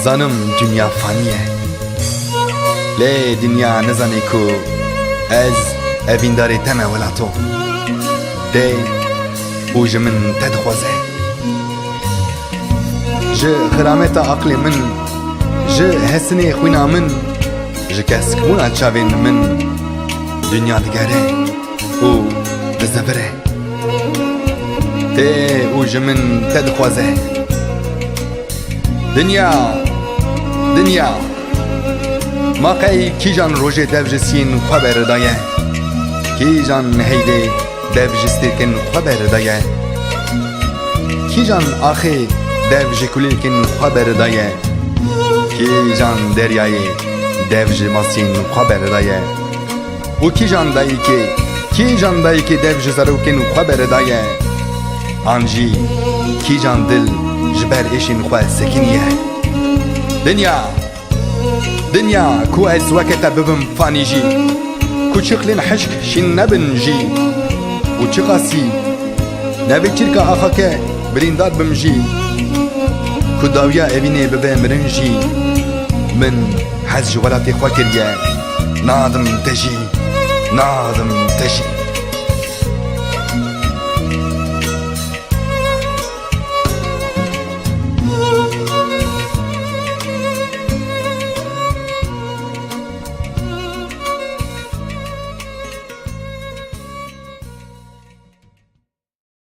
zanım dünya faniye. Lê dünya nizanê ku ez evîndarê te me welato. Dê û ji min te dixwaze. Ji xirameta aqlê min, ji hesinê xwîna min, ji keskbûna çavên min, dünya digere û dizevire. Dê û ji min te dixwaze. Dünya, dünya, maqey kîjan rojê dev ji sîn xwe beridaye. Kîjan heydê dev ji stêrkên xwe beridaye. Kîjan axê dev ji kulîlkên xwe beridaye. Kîjan deryayê dev ji masên xwe beridaye. û kîjan dayîkê dev ji zarokên xwe beridaye. An jî kîjan dil ji ber êşên xwe sekiniye. Dünya, dünya ku ez weke te bibim fanî jî, ku çiqlên hişk şîn nebin jî, û çi qasî nevê çîrka axake birîndar bim jî, ku dawiya evînê bibe mirin jî. Min hez ji welatê xwe kiriye, nadim te jî, nadim te jî.